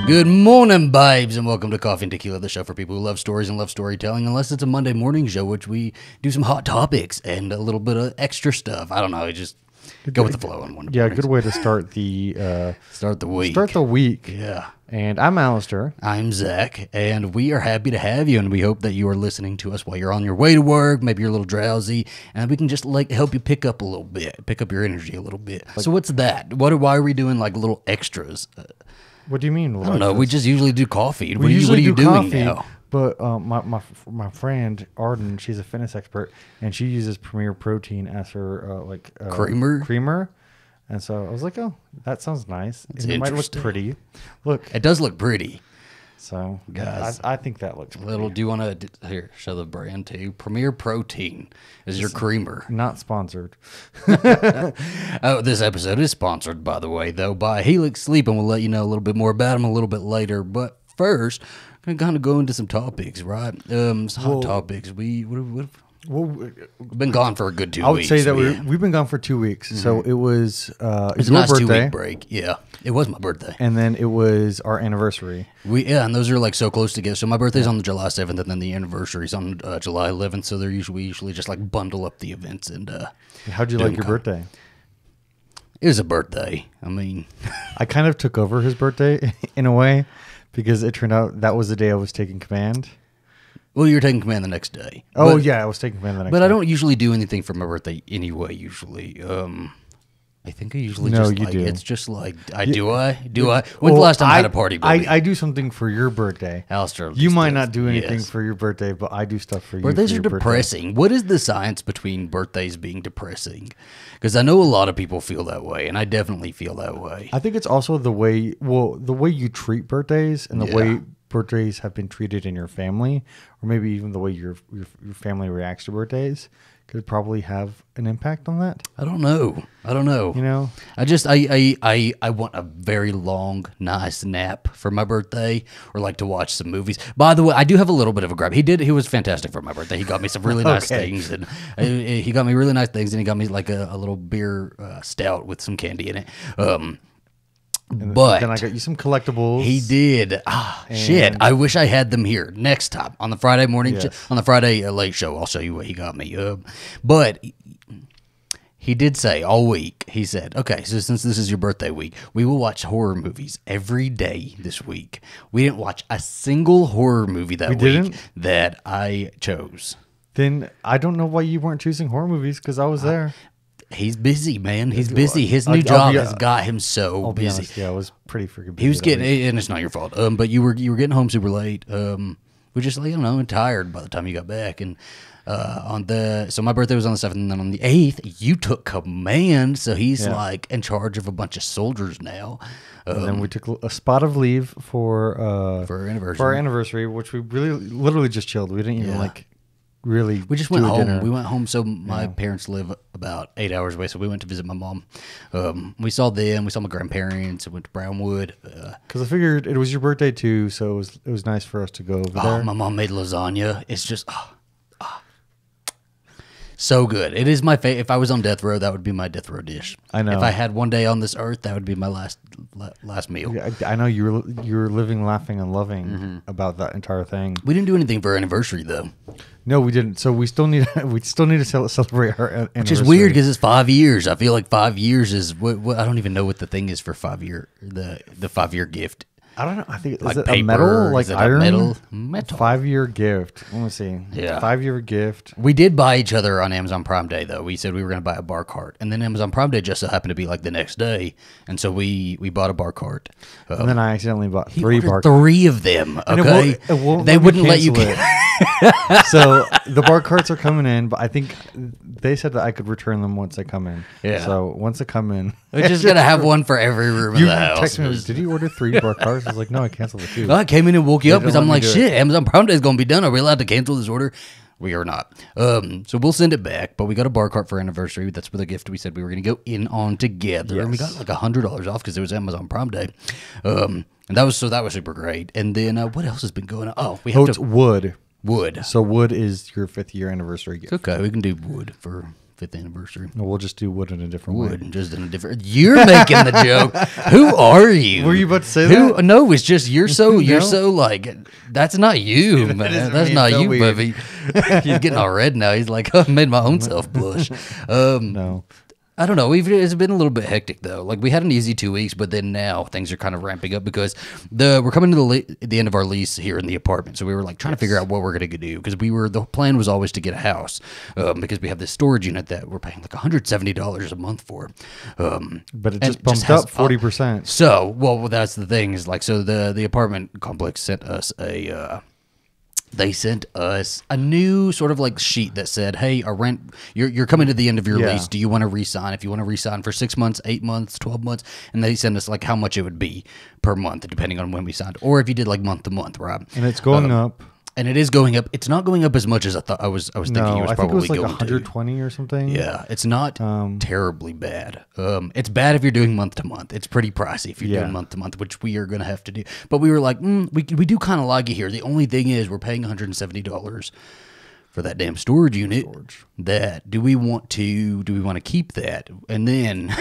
Good morning, babes, and welcome to Coffee and Tequila, the show for people who love stories and love storytelling, unless it's a Monday morning show, which we do some hot topics and a little bit of extra stuff. I don't know, just go with the flow on one. Yeah, good way to start the week. Start the week. Yeah. And I'm Alastair. I'm Zach, and we are happy to have you, and we hope that you are listening to us while you're on your way to work. Maybe you're a little drowsy, and we can just help you pick up a little bit, pick up your energy a little bit. So what's that? Why are we doing little extras? What do you mean? I don't know. We just usually do coffee. What are you doing coffee, now? But my friend Arden, she's a fitness expert, and she uses Premier Protein as her creamer. And so I was like, oh, that sounds nice. It might look pretty. Look, it does look pretty. So guys, I think that looks pretty. Do you want to here show the brand too? Premier Protein is your creamer. Not sponsored. Oh, this episode is sponsored, by the way, though, by Helix Sleep, and we'll let you know a little bit more about them a little bit later. But first, I'm going to kind of go into some topics, right? Some hot topics. We've been gone for a good 2 weeks. I would say that we've been gone for 2 weeks. Mm-hmm. So it was it was a nice birthday. 2-week break. Yeah, it was my birthday. And then it was our anniversary. And those are so close together. So my birthday's on July 7th, and then the anniversary's on July 11th. So they're usually just bundle up the events. And how'd you like your birthday? It was a birthday. I mean, I kind of took over his birthday in a way because it turned out that was the day I was taking command. Well, you were taking command the next day. Oh, yeah, I was taking command the next day. But I don't usually do anything for my birthday anyway, usually. I think I usually do. It's just do I? When's the last time I had a party, baby? I do something for your birthday. Alastair, you might not do anything for your birthday, but I do stuff for you. Birthdays are depressing. What is the science between birthdays being depressing? Because I know a lot of people feel that way, and I definitely feel that way. I think it's also the way you treat birthdays and the way birthdays have been treated in your family, or maybe even the way your family reacts to birthdays could probably have an impact on that. I don't know. You know, I want a very long, nice nap for my birthday, or to watch some movies. By the way, I do have a little bit of a grab. He was fantastic for my birthday. He got me some really nice things, and he got me really nice things, and he got me a little beer stout with some candy in it. But then I got you some collectibles. He did. Shit. I wish I had them here next time on the Friday morning, on the Friday late show. I'll show you what he got me. But he did say all week, he said, okay, so since this is your birthday week, we will watch horror movies every day this week. We didn't watch a single horror movie that week that I chose. Then I don't know why you weren't choosing horror movies, because I was there. He's busy, man. He's busy. His new job has got him so busy. Honest, I was pretty freaking busy. He was getting, and it's not your fault. But you were getting home super late. We're just tired by the time you got back. And so my birthday was on the 7th, and then on the 8th, you took command. So he's in charge of a bunch of soldiers now. And then we took a spot of leave for our anniversary, which we literally just chilled. We didn't even we just went home. We went home. So my parents live about 8 hours away, so we went to visit my mom. We saw them. We saw my grandparents. We went to Brownwood. Because I figured it was your birthday too, so it was nice for us to go over there. My mom made lasagna. It's just so good. It is my favorite. If I was on death row, that would be my death row dish. I know. If I had one day on this earth, that would be my last meal. Yeah, I know you were living, laughing, and loving about that entire thing. We didn't do anything for our anniversary though. No, we didn't. So we still need to celebrate our anniversary. Which is weird because it's 5 years. I feel like 5 years is what I don't even know what the thing is for 5 year the 5 year gift. I don't know. I think is it paper, a metal, is it iron? Metal. 5 year gift. Let me see. Yeah. 5 year gift. We did buy each other on Amazon Prime Day though. We said we were going to buy a bar cart, and then Amazon Prime Day just so happened to be the next day, and so we bought a bar cart. And then I accidentally bought 3 bar carts. 3 of them. Okay, they wouldn't let you. So the bar carts are coming in, but I think they said that I could return them once they come in. Yeah. So once they come in, we're just gonna have one for every room in the house. Text me, did you order 3 bar carts? I was like, no, I canceled the 2. Well, I came in and woke you up because I'm like, shit, Amazon Prime Day is gonna be done. Are we allowed to cancel this order? We are not. So we'll send it back, but we got a bar cart for anniversary. That's with a gift we said we were going to go in on together. Yes. And we got $100 off because it was Amazon Prime Day. And that was super great. And then what else has been going on? Oh, it's wood. Wood. So wood is your 5th year anniversary gift. It's okay. We can do wood for 5th anniversary. No, we'll just do wood in a different way. Just in a different. You're making the joke. Who are you? Were you about to say that? No, it's just you're so like that's not you, man. That's not you, baby. He's getting all red now. He's like, I made my own self blush. No. I don't know. It's been a little bit hectic though. Like we had an easy 2 weeks, but then now things are kind of ramping up because we're coming to the end of our lease here in the apartment. So we were like trying to figure out what we're going to do because the plan was always to get a house because we have this storage unit that we're paying like $170 a month for. But it just bumped up 40%. So well, that's the thing is like so the apartment complex sent us They sent us a new sort of like sheet that said, hey, our rent, you're coming to the end of your lease. Do you want to re-sign? If you want to re-sign for 6 months, 8 months, 12 months, and they send us like how much it would be per month, depending on when we signed. Or if you did like month to month, Rob. And it's going up. And it is going up. It's not going up as much as I thought. I was thinking it was probably it was like going 120 or something. Yeah, it's not terribly bad. It's bad if you're doing month to month. It's pretty pricey if you're doing month to month, which we are going to have to do. But we were like, we do kind of like it here. The only thing is we're paying $170 for that damn storage unit. Do we want to keep that? And then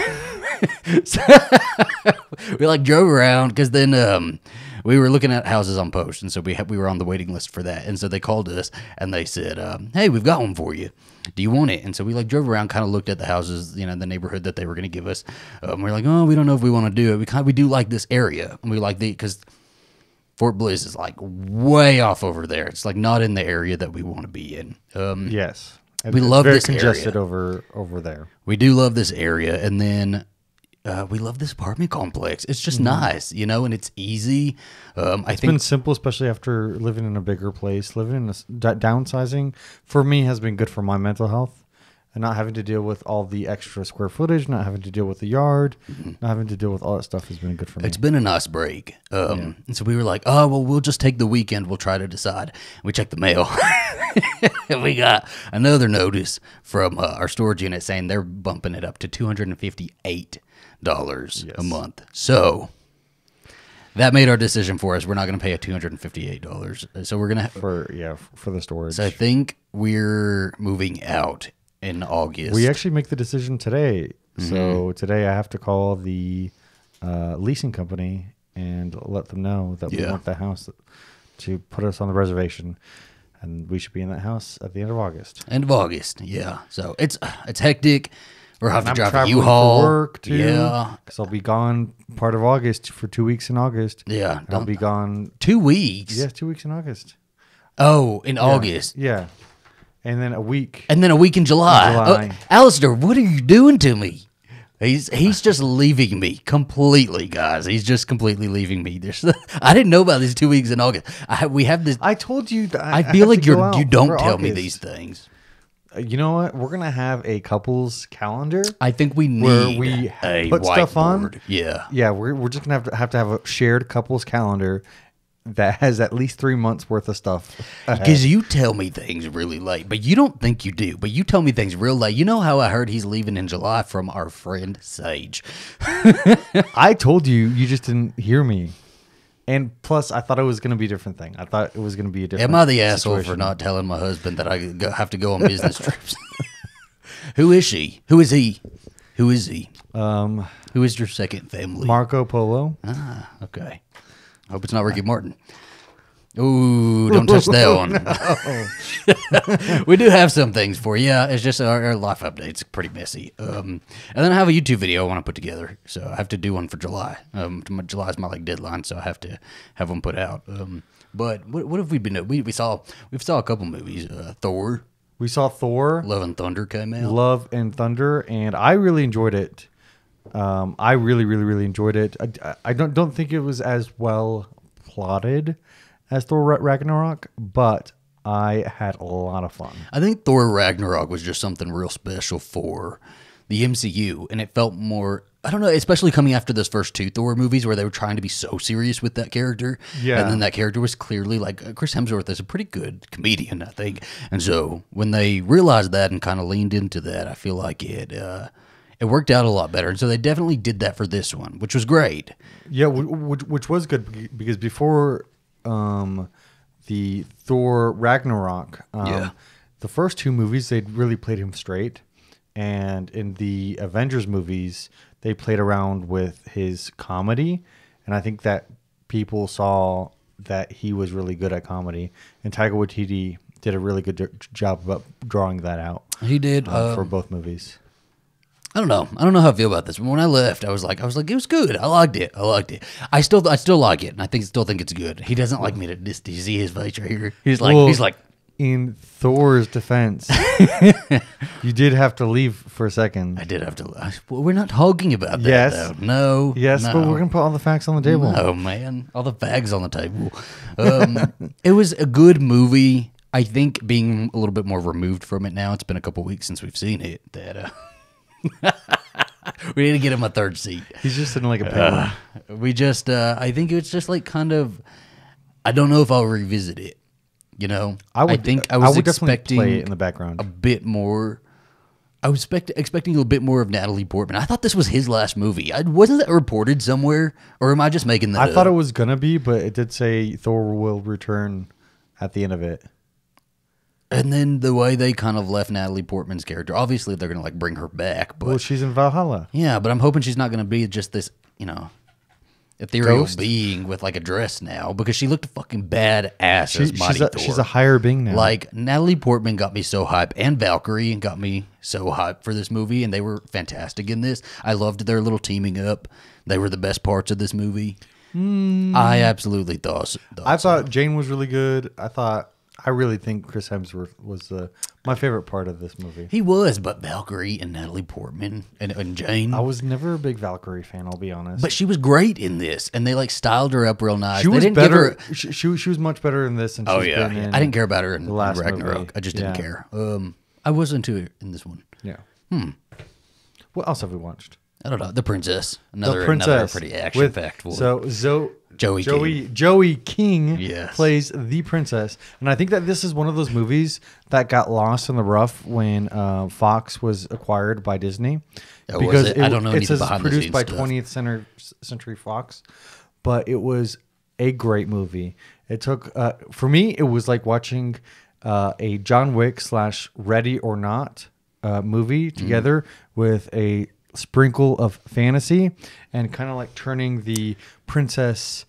we like drove around because then we were looking at houses on post, and so we were on the waiting list for that. And so they called us, and they said, hey, we've got one for you. Do you want it? And so we like drove around, kind of looked at the houses, the neighborhood that they were going to give us. We're like, oh, we don't know if we want to do it. We do like this area, and we like because Fort Bliss is like way off over there. It's like not in the area that we want to be in. Yes. We love this area. Very congested over there. We do love this area, and then we love this apartment complex. It's just nice, and it's easy. It's been simple, especially after living in a bigger place. Living in downsizing for me has been good for my mental health, and not having to deal with all the extra square footage, not having to deal with the yard, not having to deal with all that stuff has been good for me. It's been a nice break. And so we were like, oh, well, we'll just take the weekend. We'll try to decide. We checked the mail. And we got another notice from our storage unit saying they're bumping it up to $258 a month. So that made our decision for us. We're not going to pay a $258. So we're going to for the storage. So I think we're moving out in August. We actually make the decision today. So today I have to call the leasing company and let them know that we want the house to put us on the reservation, and we should be in that house at the end of August. End of August, yeah. So it's hectic. We're having to drive a U-Haul for work too. Yeah, because I'll be gone part of August for 2 weeks in August. Yeah, I'll be gone 2 weeks. Yeah, 2 weeks in August. Oh, in August. Yeah, and then a week. And then a week in July. Alastair, what are you doing to me? He's just leaving me completely, guys. He's just completely leaving me. I didn't know about these 2 weeks in August. We have this. I told you. I feel like you don't tell me these things. You know what? We're gonna have a couples calendar. I think we need where we put stuff on. Yeah, yeah. We're just gonna have to have a shared couples calendar that has at least 3 months worth of stuff. Because you tell me things really late, but you don't think you do. But you tell me things real late. You know how I heard he's leaving in July from our friend Sage. I told you. You just didn't hear me. And plus, I thought it was going to be a different thing. I thought it was going to be a different Am I the asshole for not telling my husband that I have to go on business trips? Who is she? Who is he? Who is he? Who is your second family? Marco Polo. Ah, okay. I hope it's not Ricky Martin. Ooh, don't touch that one. We do have some things for you. Yeah, it's just our life update's pretty messy. And then I have a YouTube video I want to put together. So I have to do one for July. July is my deadline, so I have to have one put out. But what have we been doing? We saw a couple movies. Thor. We saw Thor. Love and Thunder came out. Love and Thunder, and I really enjoyed it. I really, really, really enjoyed it. I don't think it was as well plotted as Thor Ragnarok, but I had a lot of fun. I think Thor Ragnarok was just something real special for the MCU, and it felt more, I don't know, especially coming after those first two Thor movies where they were trying to be so serious with that character. Yeah. And then that character was clearly like, Chris Hemsworth is a pretty good comedian, I think. And so when they realized that and kind of leaned into that, I feel like it worked out a lot better. And so they definitely did that for this one, which was great. Yeah, which was good because before the Thor Ragnarok, the first two movies, they'd really played him straight. And in the Avengers movies, they played around with his comedy. And I think that people saw that he was really good at comedy. And Taika Waititi did a really good job about drawing that out. He did. For both movies. I don't know how I feel about this. When I left, I was like, it was good. I liked it. I still like it, and I still think it's good. He doesn't like me to. Do you see his face right here? He's like. In Thor's defense, you did have to leave for a second. I did have to. Well, we're not talking about that, though. No. Yes, no. But we're going to put all the facts on the table. Oh, man. All the facts on the table. It was a good movie. I think being a little bit more removed from it now, it's been a couple weeks since we've seen it, that we need to get him a third seat. He's just sitting like a penguin. I think it's just like kind of, I don't know if I'll revisit it. You know, I was expecting play it in the background a bit more. I was expecting a bit more of Natalie Portman. I thought this was his last movie. Wasn't that reported somewhere, or am I just making that up? I thought it was gonna be, but it did say Thor will return at the end of it. And then the way they kind of left Natalie Portman's character, obviously they're gonna like bring her back. But, well, she's in Valhalla. Yeah, but I'm hoping she's not gonna be just this, ethereal Ghost? being with like a dress now, because she looked fucking badass as Mighty Thor. She's a higher being now. Like, Natalie Portman got me so hyped, and Valkyrie got me so hyped for this movie, and they were fantastic in this. I loved their little teaming up. They were the best parts of this movie. I absolutely thought I thought Jane was really good. I really think Chris Hemsworth was my favorite part of this movie. He was, but Valkyrie and Natalie Portman and Jane. I was never a big Valkyrie fan, I'll be honest. But she was great in this, and they like styled her up real nice. She was better. She was much better in this than she's been in. I didn't care about her in the last Ragnarok. movie. I just didn't care. I was into it in this one. Yeah. What else have we watched? I don't know. The Princess. Another pretty action-packed one. So Joey King yes. plays the princess. And I think that this is one of those movies that got lost in the rough when Fox was acquired by Disney. Because I don't know. It says produced by 20th Century Fox, but it was a great movie. It took for me, it was like watching a John Wick / Ready or Not movie together with a sprinkle of fantasy and kind of like turning the princess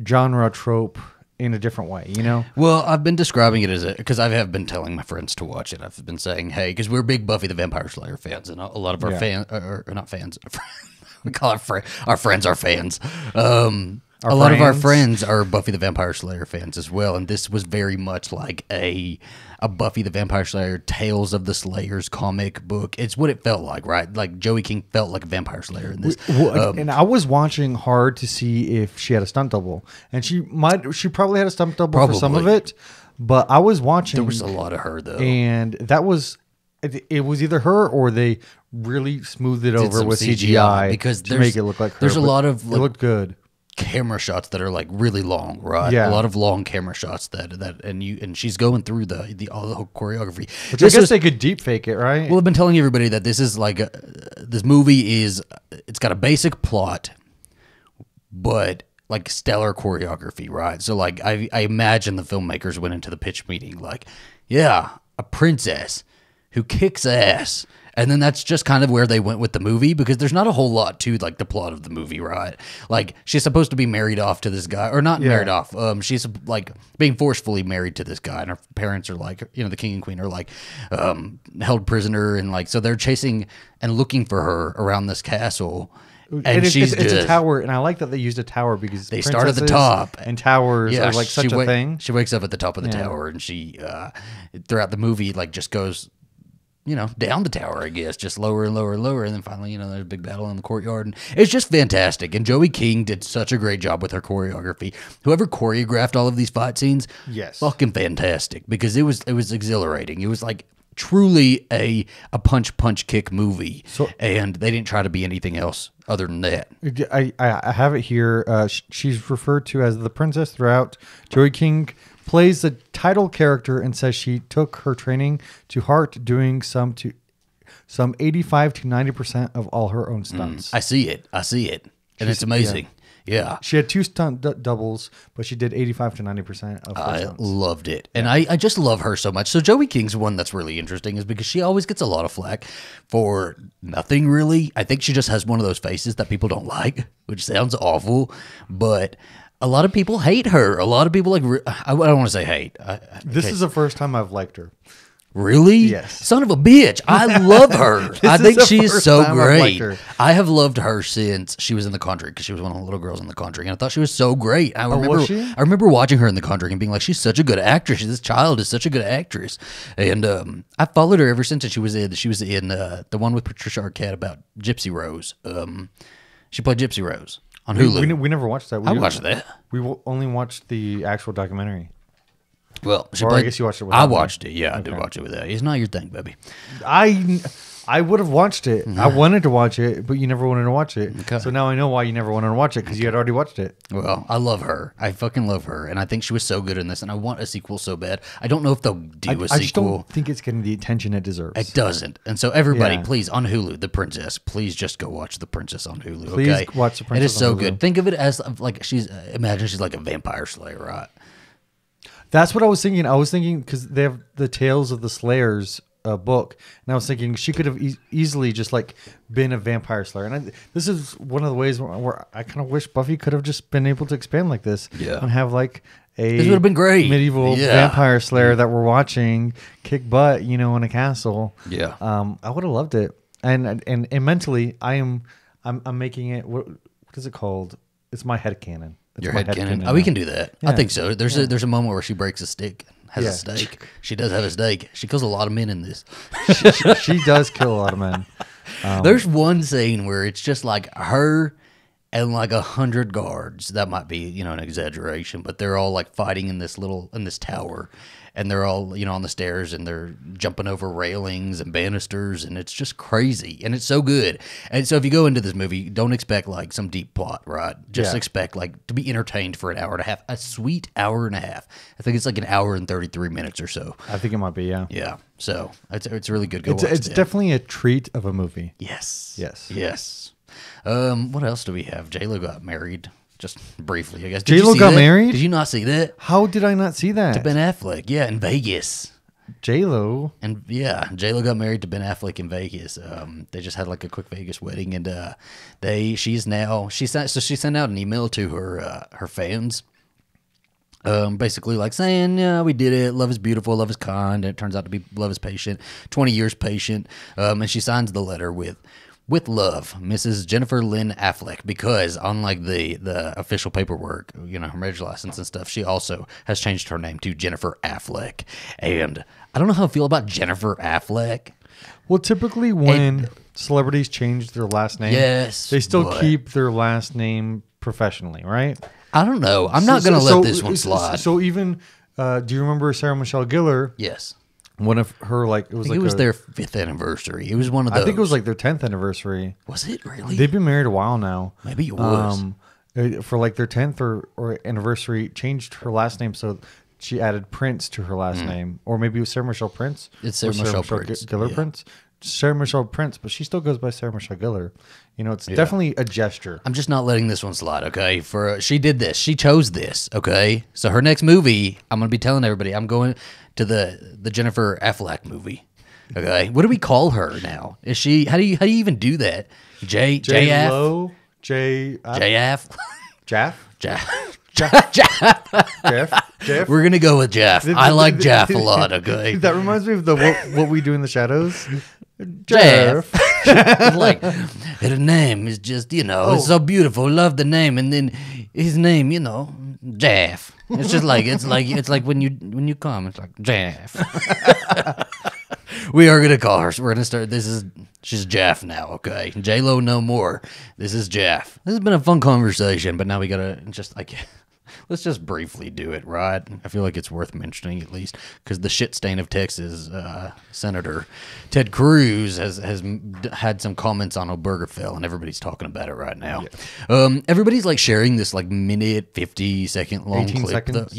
genre trope in a different way, you know? Well, I've been describing it as because I have been telling my friends to watch it. I've been saying, hey, because we're big Buffy the Vampire Slayer fans, and a lot of our fans are not fans. We call our friends our fans. A lot of our friends are Buffy the Vampire Slayer fans as well, and this was very much like a Buffy the Vampire Slayer Tales of the Slayers comic book. It's what it felt like, right? Like Joey King felt like a vampire slayer in this. And I was watching hard to see if she had a stunt double, and she probably had a stunt double for some of it, but I was watching. There was a lot of her though, and that was. It was either her or they really smoothed it over with CGI because to make it look like her. There's a lot of it looked good. Camera shots that are like really long, right? Yeah. A lot of long camera shots and she's going through the whole choreography. Which I guess they could deep fake it, right? Well, I've been telling everybody that this is like this movie it's got a basic plot, but like stellar choreography, right? So like I imagine the filmmakers went into the pitch meeting like, yeah, a princess who kicks ass. And then that's just kind of where they went with the movie, because there's not a whole lot to like the plot of the movie, right? Like she's supposed to be married off to this guy, or not married off. She's like being forcefully married to this guy, and her parents are like, the king and queen are like held prisoner, and like so they're chasing and looking for her around this castle. And it's a tower, and I like that they used a tower because they start at the top, and towers are like such a thing. She wakes up at the top of the tower, and she throughout the movie like just goes, down the tower, I guess, just lower and lower and lower. And then finally, there's a big battle in the courtyard. And it's just fantastic. And Joey King did such a great job with her choreography. Whoever choreographed all of these fight scenes, fucking fantastic, because it was exhilarating. It was like truly a punch kick movie. And they didn't try to be anything else other than that. I have it here. She's referred to as the princess throughout. Joey King plays the title character and says she took her training to heart, doing some 85 to 90% of all her own stunts. I see it. And it's amazing. Yeah. She had 2 stunt doubles, but she did 85 to 90% of her stunts. Loved it. And I just love her so much. So Joey King's one that's really interesting is because she always gets a lot of flack for nothing really. I think she just has one of those faces that people don't like, which sounds awful, but a lot of people hate her. A lot of people like, I don't want to say hate. This is the first time I've liked her. Really? Yes. Son of a bitch. I love her. I think she is so great. I have loved her since she was in The Conjuring because she was one of the little girls in The Conjuring. And I thought she was so great. I remember watching her in The Conjuring and being like, she's such a good actress. This child is such a good actress. And I followed her ever since. And she was in the one with Patricia Arquette about Gypsy Rose. She played Gypsy Rose on Hulu. We never watched that. I watched that. We only watched the actual documentary. Well, I guess you watched it with I watched it. Yeah, I did watch it with that. It's not your thing, baby. I would have watched it. I wanted to watch it, but you never wanted to watch it. Okay. So now I know why you never wanted to watch it, because you had already watched it. Well, I love her. I fucking love her. And I think she was so good in this, and I want a sequel so bad. I don't know if they'll do a sequel. I just don't think it's getting the attention it deserves. It doesn't. And so everybody, please, on Hulu, The Princess, please just go watch The Princess on Hulu, please okay? watch The Princess. It is so good. Think of it as like imagine she's like a vampire slayer, right? That's what I was thinking. I was thinking because they have the Tales of the Slayers book, and I was thinking she could have easily just like been a vampire slayer. And this is one of the ways where I kind of wish Buffy could have just been able to expand like this, and have like a this would have been great medieval vampire slayer that we're watching kick butt, in a castle. Yeah, I would have loved it. And mentally, I'm making it. What is it called? It's my headcanon. Your headcanon. Oh, we can do that. Yeah. I think so. There's a moment where she breaks a stick, has a steak. She does have a steak. She kills a lot of men in this. she does kill a lot of men. There's one scene where it's just like her and like 100 guards. That might be, an exaggeration, but they're all like fighting in this tower, and they're all, on the stairs, and they're jumping over railings and banisters, and it's just crazy, and it's so good. And so if you go into this movie, don't expect like some deep plot, right? Just expect like to be entertained for an hour and a half, a sweet hour and a half. I think it's like an hour and 33 minutes or so. I think it might be, yeah. Yeah. So it's really good. It's definitely a treat of a movie. Yes. Yes. Yes. What else do we have? J-Lo got married. Just briefly, I guess. J-Lo got married? Did you not see that? How did I not see that? To Ben Affleck, yeah, in Vegas. J-Lo? And yeah, J-Lo got married to Ben Affleck in Vegas. They just had like a quick Vegas wedding, and she sent out an email to her fans, basically like saying, yeah, we did it. Love is beautiful. Love is kind. And it turns out to be love is patient. 20 years patient. And she signs the letter with love, Mrs. Jennifer Lynn Affleck, because unlike the official paperwork, her marriage license and stuff, she also has changed her name to Jennifer Affleck. And I don't know how I feel about Jennifer Affleck. Well, typically when celebrities change their last name, they still keep their last name professionally, right? I don't know. I'm not going to let this one slide. So even, do you remember Sarah Michelle Gellar? Yes. One of her, it was their 5th anniversary. It was one of those. I think it was like their 10th anniversary. Was it really? They've been married a while now. Maybe it was. For like their 10th or anniversary, changed her last name, so she added Prince to her last name. Or maybe it was Sarah Michelle Prince. It's Sarah Michelle Prince. Gellar Prince. Sarah Michelle Prince, but she still goes by Sarah Michelle Gellar. It's definitely a gesture. I'm just not letting this one slide, okay? She did this. She chose this, okay? So her next movie, I'm going to be telling everybody, I'm going to the Jennifer Affleck movie. Okay, what do we call her now? Is she? How do you even do that? Jaff? Jaff. We're gonna go with Jaff. I like Jaff a lot. Okay, that reminds me of the what we do in the shadows. Jaff. Like her name is just it's so beautiful. Love the name, and then his name, Jaff. It's just like it's like when you come, it's like Jaff. We are gonna call her. So we're gonna start. She's Jaff now. Okay, J-Lo no more. This is Jaff. This has been a fun conversation, but now we gotta just let's just briefly do it, right? I feel like it's worth mentioning at least because the shit stain of Texas, Senator Ted Cruz has had some comments on Obergefell, and everybody's talking about it right now. Yeah. Everybody's like sharing this like minute 50-second long 18 clip. seconds?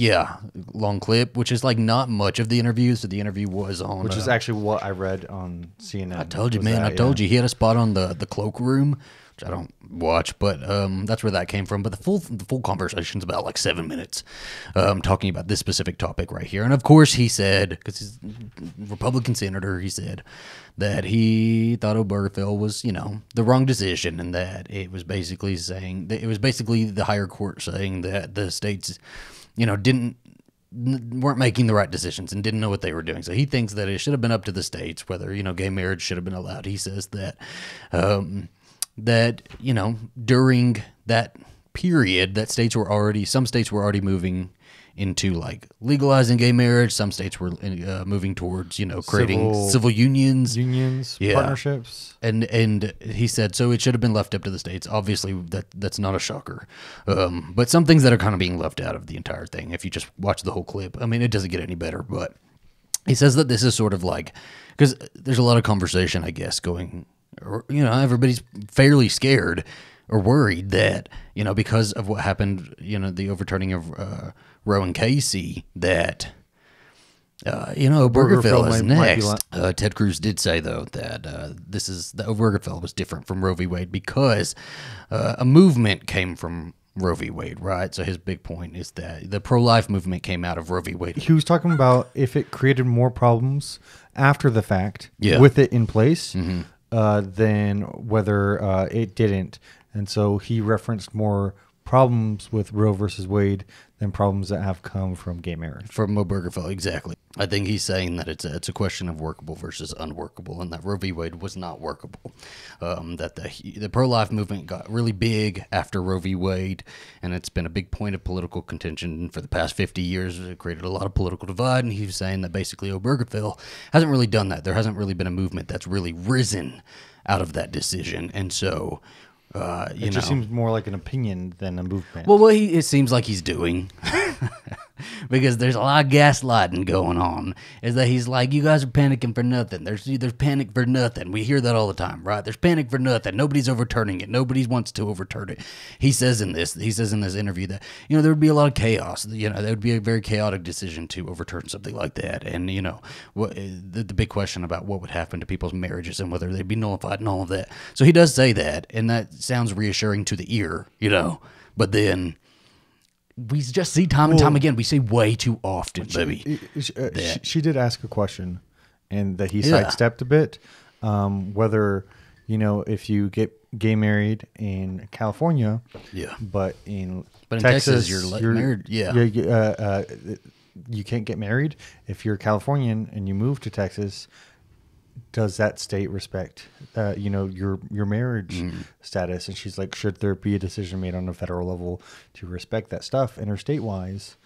Long clip, which is like not much of the interview. So the interview was on, which is actually what I read on CNN. I told you, man. I told you he had a spot on the cloakroom. which I don't watch, but that's where that came from. But the full conversation's about like 7 minutes, talking about this specific topic right here. And of course he said, because he's a Republican senator, he said that he thought Obergefell was, the wrong decision, and that it was basically saying that it was basically the higher court saying that the states, weren't making the right decisions and didn't know what they were doing. So he thinks that it should have been up to the states whether, gay marriage should have been allowed. He says that, during that period that some states were already moving into like legalizing gay marriage. Some states were moving towards, creating civil unions, partnerships. And he said, so it should have been left up to the states. Obviously that's not a shocker. But some things that are kind of being left out of the entire thing, if you just watch the whole clip, I mean, it doesn't get any better, but he says that this is sort of like, because there's a lot of conversation, I guess, going, everybody's fairly scared or worried that, because of what happened, the overturning of Roe and Casey, that, Obergefell is next. Ted Cruz did say, though, that the Obergefell was different from Roe v. Wade because a movement came from Roe v. Wade, right? So his big point is that the pro-life movement came out of Roe v. Wade. He was talking about if it created more problems after the fact with it in place than whether it didn't. And so he referenced more problems with Roe versus Wade than problems that have come from gay marriage. From Obergefell, exactly. I think he's saying that it's a question of workable versus unworkable, and that Roe v. Wade was not workable. That the pro-life movement got really big after Roe v. Wade, and it's been a big point of political contention for the past 50 years. It created a lot of political divide, and he was saying that basically Obergefell hasn't really done that. There hasn't really been a movement that's really risen out of that decision, and so... it just seems more like an opinion than a movement. Well, it seems like he's doing, because there's a lot of gaslighting going on. Is that he's like, you guys are panicking for nothing. There's panic for nothing. We hear that all the time, right? There's panic for nothing. Nobody's overturning it. Nobody wants to overturn it. He says in this interview that there would be a lot of chaos. There would be a very chaotic decision to overturn something like that. And the big question about what would happen to people's marriages and whether they'd be nullified and all of that. So he does say that, and that sounds reassuring to the ear, but then we just see time and time again, we see way too often, baby. She did ask a question, and that he sidestepped a bit, whether, if you get gay married in California, but in Texas you're married, you can't get married. If you're Californian and you move to Texas, does that state respect, your marriage status? And she's like, should there be a decision made on a federal level to respect that stuff? Interstate-wise,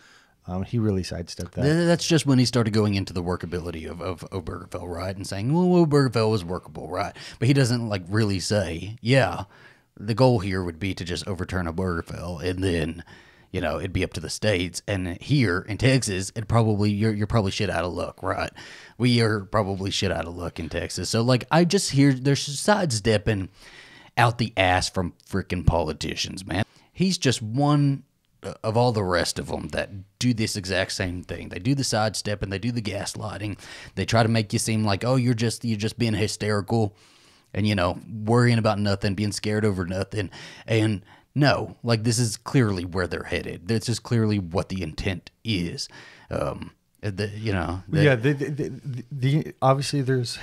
he really sidestepped that. That's just when he started going into the workability of Obergefell, right? And saying, well, Obergefell was workable, right? But he doesn't really say, the goal here would be to just overturn Obergefell, and then... it'd be up to the states. And here in Texas, you're probably shit out of luck, right? We are probably shit out of luck in Texas. So, I just hear there's sidestepping out the ass from freaking politicians, man. He's just one of all the rest of them that do this exact same thing. They do the sidestepping, they do the gaslighting. They try to make you seem like, oh, you're just being hysterical and, worrying about nothing, being scared over nothing. And no, this is clearly where they're headed. This is clearly what the intent is. Obviously there's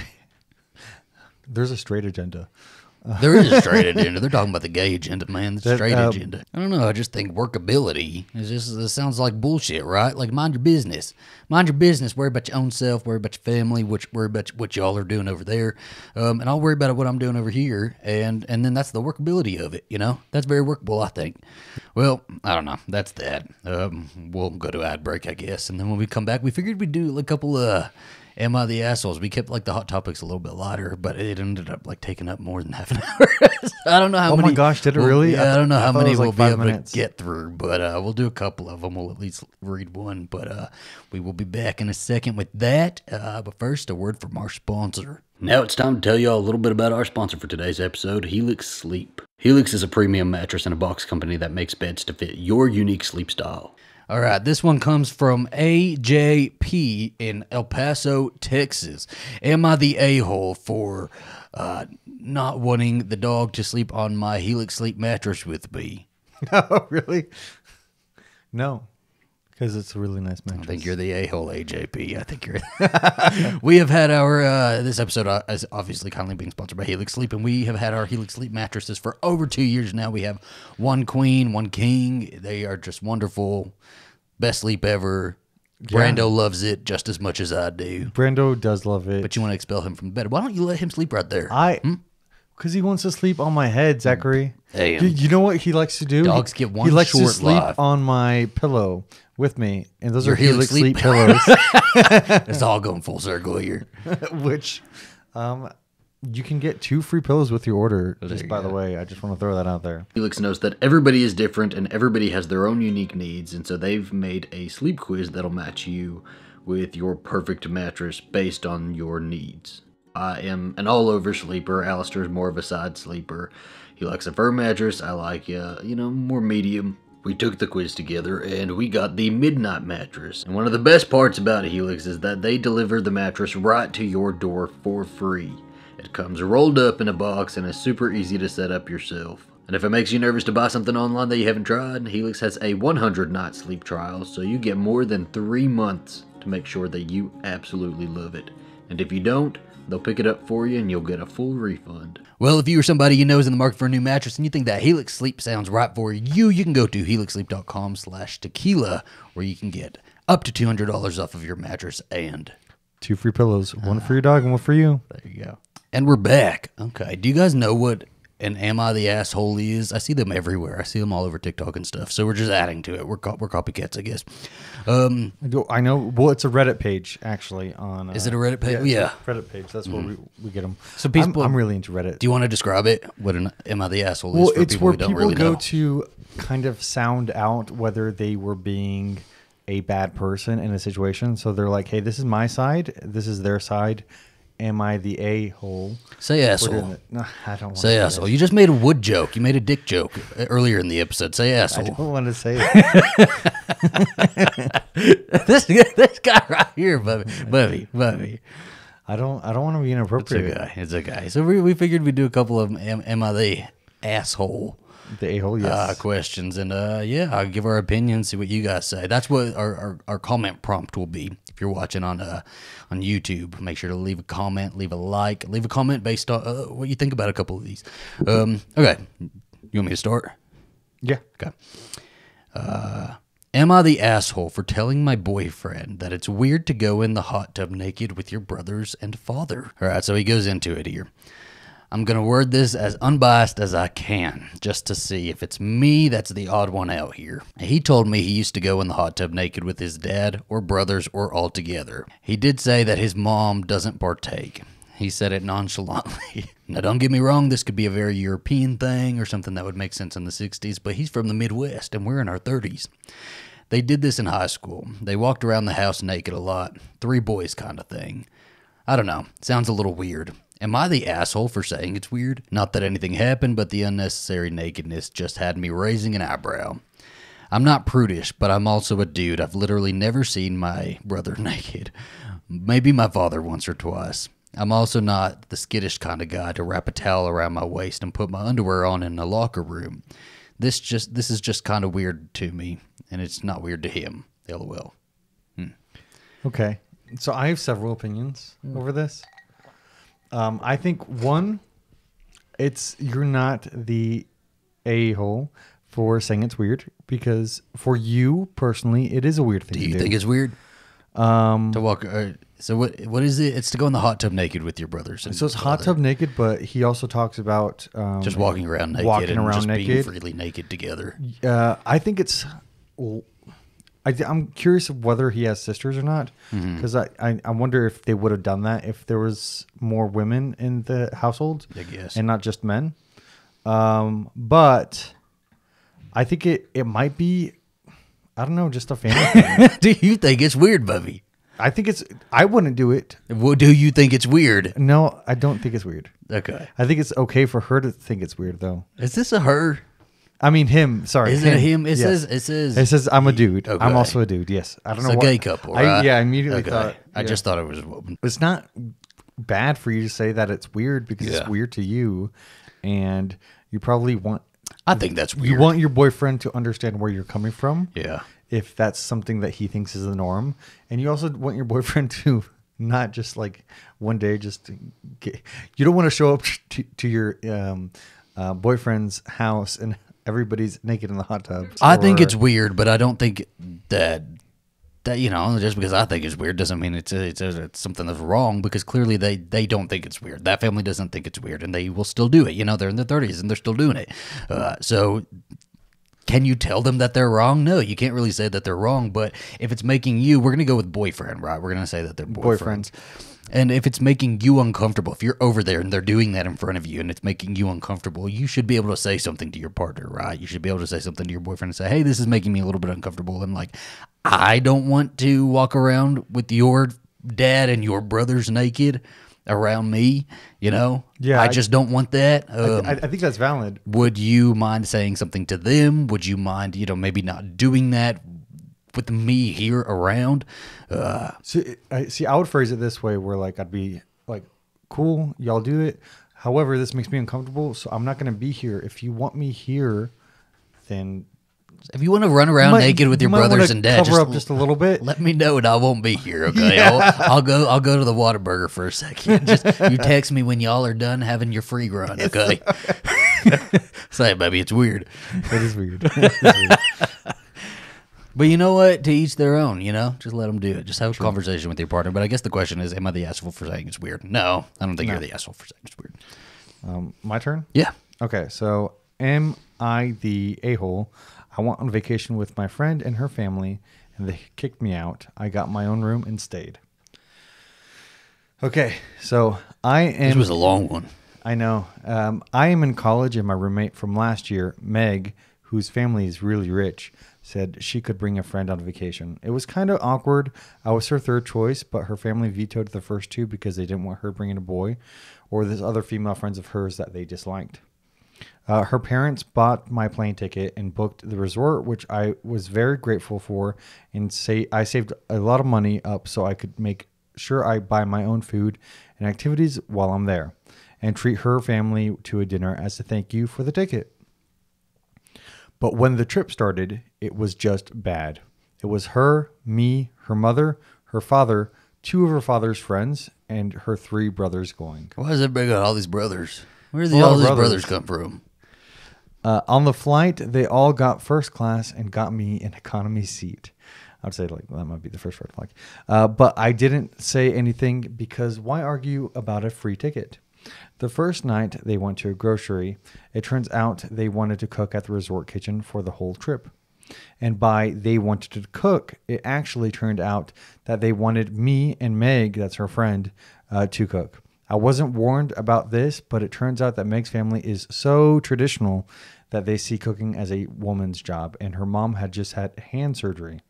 a straight agenda. There is a straight agenda. They're talking about the gay agenda, man. The straight agenda. I don't know. I just think workability it sounds like bullshit, right? Mind your business. Mind your business. Worry about your own self. Worry about your family. Worry about what y'all are doing over there. And I'll worry about what I'm doing over here. And then that's the workability of it, That's very workable, I think. Well, I don't know. That's that. We'll go to ad break, I guess. And then when we come back, we figured we'd do a couple Am I the Assholes? We kept the hot topics a little bit lighter, but it ended up taking up more than half an hour. I don't know how many. Oh my gosh, did it really? Yeah, I don't know how many we'll be able to get through, but we'll do a couple of them. We'll at least read one, but we will be back in a second with that. But first, a word from our sponsor. Now it's time to tell you all a little bit about our sponsor for today's episode, Helix Sleep. Helix is a premium mattress and a box company that makes beds to fit your unique sleep style. All right, this one comes from AJP in El Paso, Texas. Am I the a-hole for not wanting the dog to sleep on my Helix Sleep mattress with me? No, really? No, because it's a really nice mattress. I think you're the a-hole, AJP. I think you're... We have had our... this episode is obviously kindly being sponsored by Helix Sleep, and we have had our Helix Sleep mattresses for over 2 years now. We have one queen, one king. They are just wonderful. Best sleep ever. Brando loves it just as much as I do. Brando does love it. But you want to expel him from bed. Why don't you let him sleep right there? Because he wants to sleep on my head, Zachary. Damn. You know what he likes to do? Dogs get one He likes short to sleep life. on my pillow with me. And those Your are Helix Helix Sleep pillows. It's all going full circle here. Which you can get 2 free pillows with your order. Just by go. the way, I just want to throw that out there. Helix knows that everybody is different and everybody has their own unique needs, and so they've made a sleep quiz that'll match you with your perfect mattress based on your needs. I am an all-over sleeper. Alastair is more of a side sleeper. He likes a firm mattress. I like, more medium. We took the quiz together and we got the midnight mattress. And one of the best parts about Helix is that they deliver the mattress right to your door for free. It comes rolled up in a box and is super easy to set up yourself. And if it makes you nervous to buy something online that you haven't tried, Helix has a 100-night sleep trial, so you get more than 3 months to make sure that you absolutely love it. And if you don't, they'll pick it up for you and you'll get a full refund. Well, if you or somebody you know is in the market for a new mattress and you think that Helix Sleep sounds right for you, you can go to helixsleep.com/tequila, where you can get up to $200 off of your mattress and 2 free pillows. One for your dog and one for you. there you go. And we're back. Okay. Do you guys know what an Am I the Asshole is? I see them everywhere. I see them all over TikTok and stuff. So we're just adding to it. We're copycats, I guess. I know. Well, it's a Reddit page, actually. Is it a Reddit page? Yeah. Reddit page. That's where we get them. So people, I'm really into Reddit. Do you want to describe it? What an Am I the Asshole is Well, for it's people where who don't people really go know? to kind of sound out whether they were being a bad person in a situation. So they're like, hey, this is my side. This is their side. Am I the a-hole? Say asshole. No, I don't want Say to asshole. You just made a wood joke. You made a dick joke earlier in the episode. Say I asshole. don't want to say it. this guy right here, Bubby. I don't want to be inappropriate. It's a guy. So we figured we'd do a couple of am I the asshole The a-hole, yes. questions. And I'll give our opinion, see what you guys say. That's what our comment prompt will be. If you're watching on YouTube, make sure to leave a comment, leave a like, leave a comment based on what you think about a couple of these. Okay. You want me to start? Yeah. Okay. Am I the asshole for telling my boyfriend that it's weird to go in the hot tub naked with your brothers and father? All right, so he goes into it here. I'm going to word this as unbiased as I can, just to see if it's me that's the odd one out here. He told me he used to go in the hot tub naked with his dad or brothers or all together. He did say that his mom doesn't partake. He said it nonchalantly. Now, don't get me wrong, this could be a very European thing or something that would make sense in the 60s, but he's from the Midwest and we're in our 30s. They did this in high school. They walked around the house naked a lot. 3 boys kind of thing. I don't know. Sounds a little weird. Am I the asshole for saying it's weird? Not that anything happened, but the unnecessary nakedness just had me raising an eyebrow. I'm not prudish, but I'm also a dude. I've literally never seen my brother naked. Maybe my father once or twice. I'm also not the skittish kind of guy to wrap a towel around my waist and put my underwear on in a locker room. This is just kind of weird to me, and it's not weird to him. LOL. Okay. So I have several opinions over this. I think one, you're not the a-hole for saying it's weird, because for you personally, it is a weird thing. Do you think it's weird to walk? So what is it? It's to go in the hot tub naked with your brothers. So it's hot tub naked, but he also talks about just walking around naked, being freely naked together. I think it's. I'm curious of whether he has sisters or not, because I wonder if they would have done that if there was more women in the household, I guess, and not just men. But I think it might be, I don't know, just a family thing. Do you think it's weird, Bubby? I think I wouldn't do it. Well, do you think it's weird? No, I don't think it's weird. Okay. I think it's okay for her to think it's weird, though. Is this a her? I mean him. Sorry, Is it him? It says. It says I'm a dude. Okay. I'm also a dude. Yes, I don't know. It's a gay couple, right? I immediately thought. I just thought it was a woman. It's not bad for you to say that it's weird because it's weird to you, and you probably want. I think that's weird. You want your boyfriend to understand where you're coming from. Yeah. If that's something that he thinks is the norm, and you also want your boyfriend to not just like one day just get. You don't want to show up to your boyfriend's house and everybody's naked in the hot tub. I think it's weird, but I don't think that just because I think it's weird doesn't mean it's something that's wrong, because clearly they don't think it's weird. That family doesn't think it's weird, and they will still do it. They're in their 30s and they're still doing it. So can you tell them that they're wrong? No, you can't really say that they're wrong. But if it's making you, we're going to go with boyfriend, right? We're going to say that they're boyfriends. And if it's making you uncomfortable, if you're over there and they're doing that in front of you and it's making you uncomfortable, you should be able to say something to your partner, right? You should be able to say something to your boyfriend and say, hey, this is making me a little bit uncomfortable. And like, I don't want to walk around with your dad and your brothers naked around me, Yeah, I just don't want that. I think that's valid. Would you mind saying something to them? Would you mind, maybe not doing that with me here around? I would phrase it this way, where like I'd be like, cool, y'all do it. However, this makes me uncomfortable, so I'm not going to be here. If you want me here, then if you want to run around naked with your brothers and dad, cover up just a little bit. Let me know, and I won't be here. Okay, I'll go to the Whataburger for a second. Just you text me when y'all are done having your free run. Okay. Say, baby, it's weird. It is weird. But you know what? To each their own. Just let them do it. Just have a conversation with your partner. But I guess the question is, am I the asshole for saying it's weird? No, I don't think you're the asshole for saying it's weird. My turn. Yeah. Okay. So, am I the a-hole? I went on vacation with my friend and her family, and they kicked me out. I got my own room and stayed. Okay, so I am... This was a long one. I know. I am in college, and my roommate from last year, Meg, whose family is really rich, said she could bring a friend on vacation. It was kind of awkward. I was her third choice, but her family vetoed the first two because they didn't want her bringing a boy or there's other female friends of hers that they disliked. Her parents bought my plane ticket and booked the resort, which I was very grateful for, and I saved a lot of money up so I could make sure I buy my own food and activities while I'm there and treat her family to a dinner as a thank you for the ticket. But when the trip started, it was just bad. It was her, me, her mother, her father, two of her father's friends, and her three brothers going. Why is everybody got all these brothers? Where did all these brothers come from? On the flight, they all got first class and got me an economy seat. I would say that might be the first red flag. But I didn't say anything because why argue about a free ticket? The first night they went to a grocery. It turns out they wanted to cook at the resort kitchen for the whole trip. And by they wanted to cook, it actually turned out that they wanted me and Meg, that's her friend, to cook. I wasn't warned about this, but it turns out that Meg's family is so traditional that they see cooking as a woman's job, and her mom had just had hand surgery.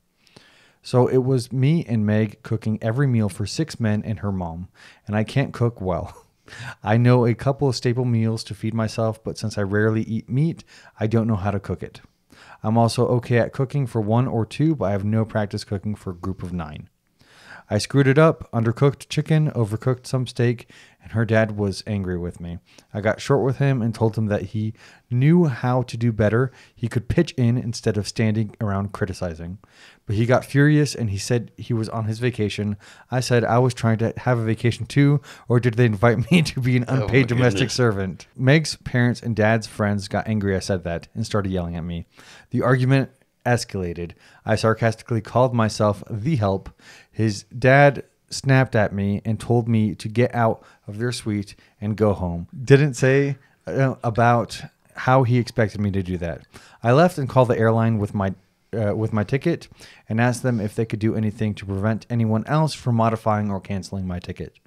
So it was me and Meg cooking every meal for 6 men and her mom, and I can't cook well. I know a couple of staple meals to feed myself, but since I rarely eat meat, I don't know how to cook it. I'm also okay at cooking for 1 or 2, but I have no practice cooking for a group of 9. I screwed it up, undercooked chicken, overcooked some steak, and her dad was angry with me. I got short with him and told him that he knew how to do better. He could pitch in instead of standing around criticizing. But he got furious and he said he was on his vacation. I said I was trying to have a vacation too, or did they invite me to be an unpaid domestic servant? Meg's parents and dad's friends got angry I said that and started yelling at me. The argument escalated. I sarcastically called myself the help. His dad snapped at me and told me to get out of their suite and go home. Didn't say about how he expected me to do that. I left and called the airline with my ticket and asked them if they could do anything to prevent anyone else from modifying or canceling my ticket.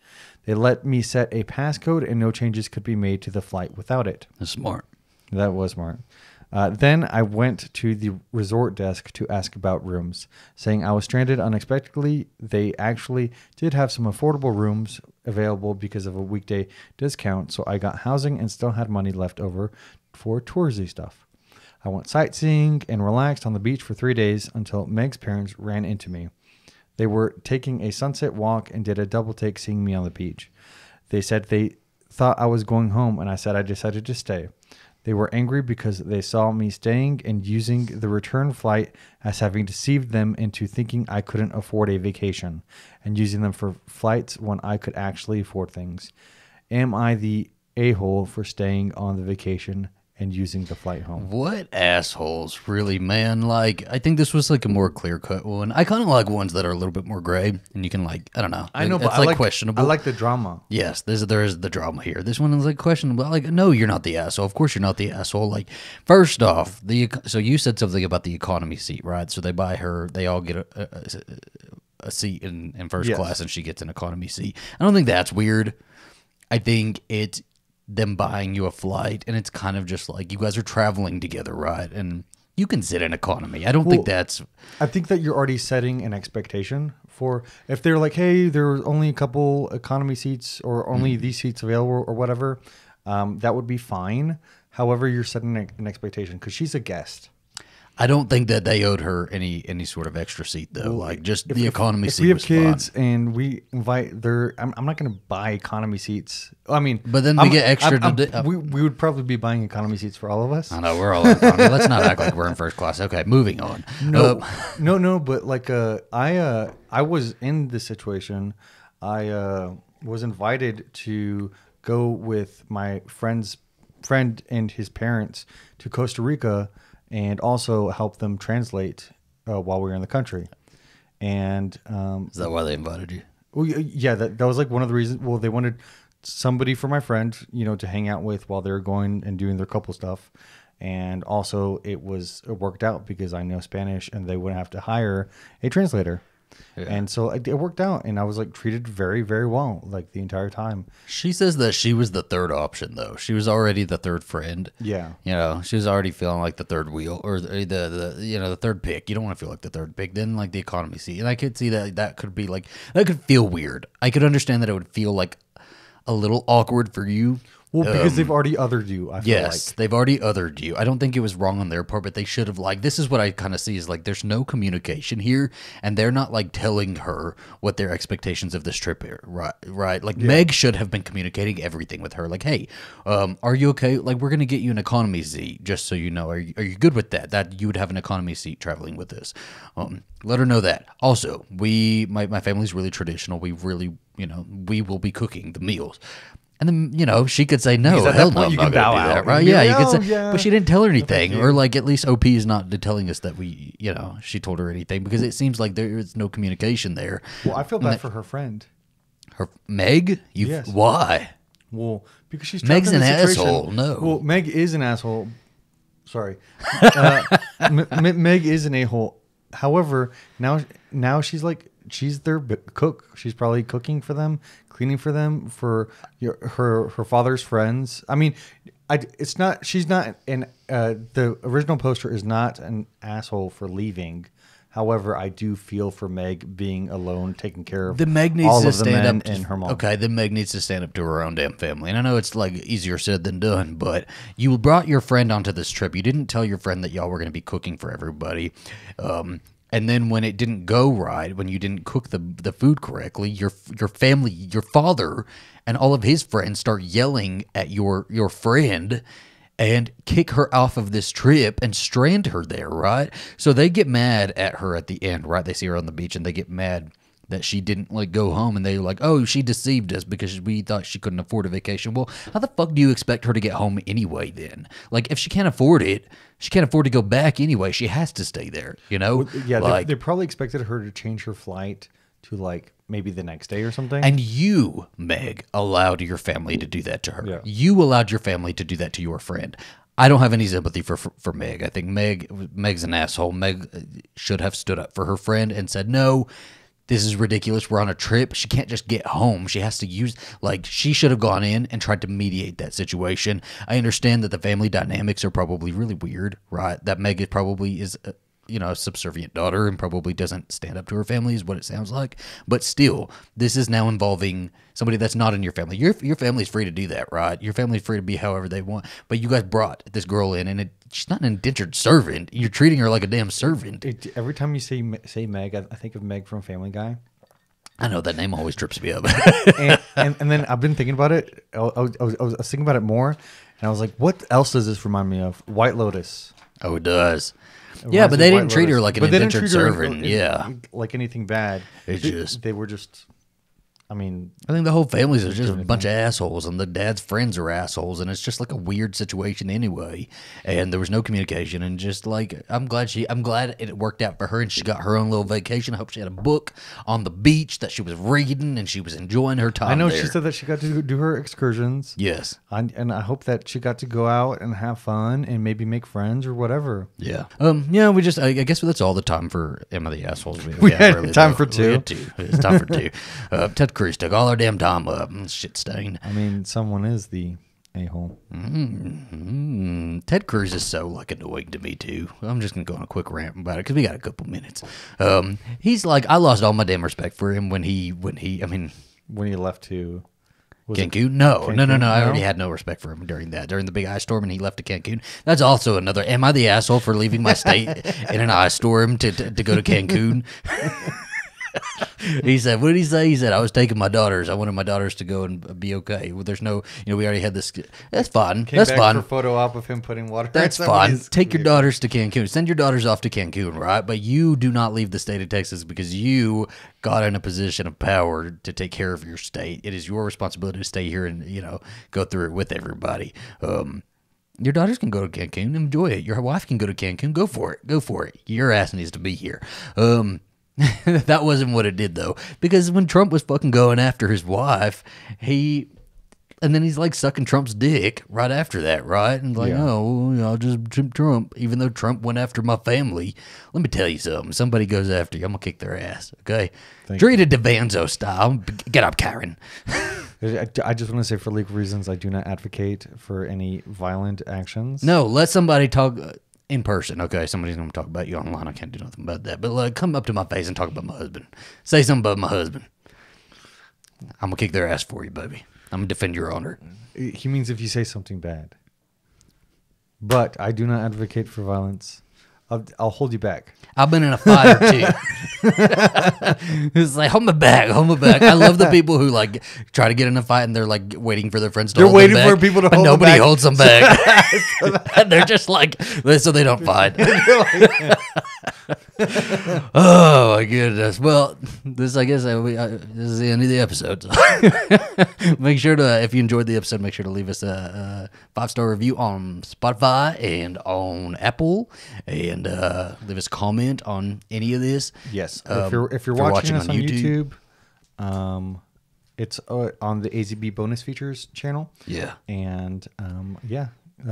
They let me set a passcode and no changes could be made to the flight without it. That's smart. That was smart. Then I went to the resort desk to ask about rooms, saying I was stranded unexpectedly. They actually did have some affordable rooms available because of a weekday discount, so I got housing and still had money left over for touristy stuff. I went sightseeing and relaxed on the beach for 3 days until Meg's parents ran into me. They were taking a sunset walk and did a double take seeing me on the beach. They said they thought I was going home, and I said I decided to stay. They were angry because they saw me staying and using the return flight as having deceived them into thinking I couldn't afford a vacation and using them for flights when I could actually afford things. Am I the a-hole for staying on the vacation and using the flight home? What assholes, really, man. Like, I think this was like a more clear-cut one. I kind of like ones that are a little bit more gray, and you can like, I don't know. I know, it's but like questionable. I like the drama. Yes, there is the drama here. This one is like questionable. Like, no, you're not the asshole. Of course you're not the asshole. Like, first off, so you said something about the economy seat, right? So they all get a seat in first class, and she gets an economy seat. I don't think that's weird. I think it's them buying you a flight, and it's kind of just like you guys are traveling together, right? And you can sit in economy. I don't think that's... I think that you're already setting an expectation for... If they're like, hey, there's only a couple economy seats or only these seats available or whatever, that would be fine. However, you're setting an expectation because she's a guest. I don't think that they owed her any sort of extra seat, though. Well, like, just the economy seat was fine. If we have kids and we invite their... I'm not going to buy economy seats. I mean... But then we get extra... we would probably be buying economy seats for all of us. I know, we're all in economy. Let's not act like we're in first class. Okay, moving on. No, but like, I was in this situation. I was invited to go with my friend and his parents to Costa Rica and also help them translate while we were in the country. And is that why they invited you? Well, yeah, that was like one of the reasons. Well, they wanted somebody for my friend, to hang out with while they were going and doing their couple stuff. And also it worked out because I know Spanish and they wouldn't have to hire a translator. Yeah. And so it worked out, and I was like treated very, very well like the entire time. She says that she was the third option, though. She was already the third friend. Yeah, she was already feeling like the third wheel or the third pick. You don't want to feel like the third pick. Then like the economy seat, and I could see that could be like that could feel weird. I could understand that it would feel like a little awkward for you. Well, because they've already othered you, I feel like. They've already othered you. I don't think it was wrong on their part, but they should have, like, this is what I kind of see is, like, there's no communication here, and they're not, like, telling her what their expectations of this trip are, right? Like, Meg should have been communicating everything with her. Like, hey, are you okay? Like, we're going to get you an economy seat, just so you know. Are you good with that? That you would have an economy seat traveling with us. Let her know that. Also, my family's really traditional. We really, we will be cooking the meals. And then, she could say, no, hell no, I'm not going to do that, right? Yeah, you could say, but she didn't tell her anything. Or, like, at least OP is not telling us that she told her anything because it seems like there is no communication there. Well, I feel bad for her friend. Her Meg? Yes. Why? Well, because she's Meg's an asshole. No. Well, Meg is an asshole. Sorry. Meg is an a-hole. However, now she's their cook. She's probably cooking for them, cleaning for them, for her father's friends. I mean, she's not the original poster is not an asshole for leaving. However, I do feel for Meg being alone, taking care of the Meg needs all to of the stand men up and her mom. Okay, then Meg needs to stand up to her own damn family. And I know it's like easier said than done, but you brought your friend onto this trip. You didn't tell your friend that y'all were going to be cooking for everybody. And then when it didn't go right, when you didn't cook the food correctly, your family, your father, and all of his friends start yelling at your friend and kick her off of this trip and strand her there, right? So they get mad at her at the end, right? They see her on the beach and they get mad that she didn't go home, and they're like, oh, she deceived us because we thought she couldn't afford a vacation. Well, how the fuck do you expect her to get home anyway then? Like, if she can't afford it, she can't afford to go back anyway. She has to stay there, Well, yeah, they probably expected her to change her flight to maybe the next day or something. And you, Meg, allowed your family to do that to her. Yeah. You allowed your family to do that to your friend. I don't have any sympathy for Meg. I think Meg's an asshole. Meg should have stood up for her friend and said, no, this is ridiculous. We're on a trip. She can't just get home. She has to she should have gone in and tried to mediate that situation. I understand that the family dynamics are probably really weird, right? That Meg probably is a subservient daughter and probably doesn't stand up to her family is what it sounds like. But still, this is now involving somebody that's not in your family. Your family's free to do that, right? Your family's free to be however they want. But you guys brought this girl in, and she's not an indentured servant. You're treating her like a damn servant. Every time you say Meg, I think of Meg from Family Guy. I know that name always trips me up. and then I've been thinking about it. I was thinking about it more, and I was like, what else does this remind me of? White Lotus. Oh, it does. Yeah, but they didn't treat her like an indentured servant. Like anything bad. They were just. I mean, I think the whole family's are just a bunch of assholes, and the dad's friends are assholes, and it's just like a weird situation anyway. And there was no communication, and just like I'm glad it worked out for her, and she got her own little vacation. I hope she had a book on the beach that she was reading, and she was enjoying her time. I know there. She said that she got to do her excursions. Yes, and I hope that she got to go out and have fun and maybe make friends or whatever. Yeah. Yeah. We just I guess that's all the time for Emma the Assholes. We had really time for two. It's time for two. Ted Cruz took all our damn time up. Shit stain. I mean, someone is the a-hole. Ted Cruz is so like annoying to me too. I'm just gonna go on a quick rant about it because we got a couple minutes. He's like, I lost all my damn respect for him when he left to Cancun. No. I already had no respect for him during the big ice storm, and he left to Cancun. That's also another. Am I the asshole for leaving my state in an ice storm to go to Cancun? He said, what did he say? He said, I was taking my daughters. I wanted my daughters to go and be okay. Well, there's no, we already had this. That's fine. That's fine. For photo op of him putting water. That's fine. Take your daughters to Cancun. Send your daughters off to Cancun, right? But you do not leave the state of Texas because you got in a position of power to take care of your state. It is your responsibility to stay here and, go through it with everybody. Your daughters can go to Cancun. Enjoy it. Your wife can go to Cancun. Go for it. Go for it. Your ass needs to be here. That wasn't what it did, though, because when Trump was fucking going after his wife, and then he's like sucking Trump's dick right after that, right? And like, I'll just Trump, even though Trump went after my family. Let me tell you something. Somebody goes after you, I'm going to kick their ass, okay? Treat it DeVanzo style. Get up, Karen. I just want to say, for legal reasons, I do not advocate for any violent actions. No, let somebody talk in person. Okay, somebody's going to talk about you online. I can't do nothing about that. But come up to my face and talk about my husband. Say something about my husband. I'm going to kick their ass for you, baby. I'm going to defend your honor. He means if you say something bad. But I do not advocate for violence. I'll hold you back. I've been in a fight or two. It's like, hold me back. I love the people who like try to get in a fight and they're like waiting for their friends to hold them back. They're waiting for people to hold them back. But nobody holds them back. And they're just like, so they don't fight. Oh my goodness. Well, this is the end of the episode. So make sure to, if you enjoyed the episode, make sure to leave us a 5-star review on Spotify and on Apple, and leave us a comment on any of this. Yes. If you're watching us on YouTube, it's on the AZB bonus features channel. Yeah. And I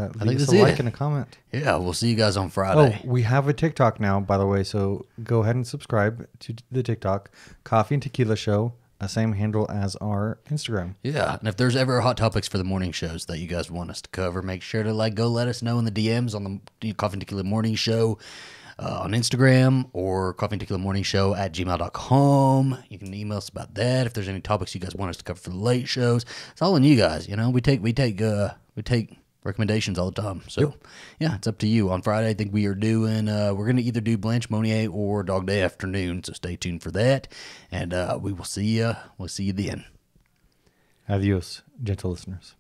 think leave us that's a like and a comment. Yeah, we'll see you guys on Friday. Oh, we have a TikTok now, by the way, so go ahead and subscribe to the TikTok, Coffee and Tequila Show, same handle as our Instagram. Yeah, and if there's ever hot topics for the morning shows that you guys want us to cover, make sure to go let us know in the DMs on the Coffee and Tequila Morning Show on Instagram, or coffeeandtequilamorningshow@gmail.com. You can email us about that if there's any topics you guys want us to cover for the late shows. It's all on you guys. We take recommendations all the time. So, yeah, it's up to you. On Friday, I think we are doing, we're going to either do Blanche Monnier or Dog Day Afternoon, so stay tuned for that. And we will see you. We'll see you then. Adios, gentle listeners.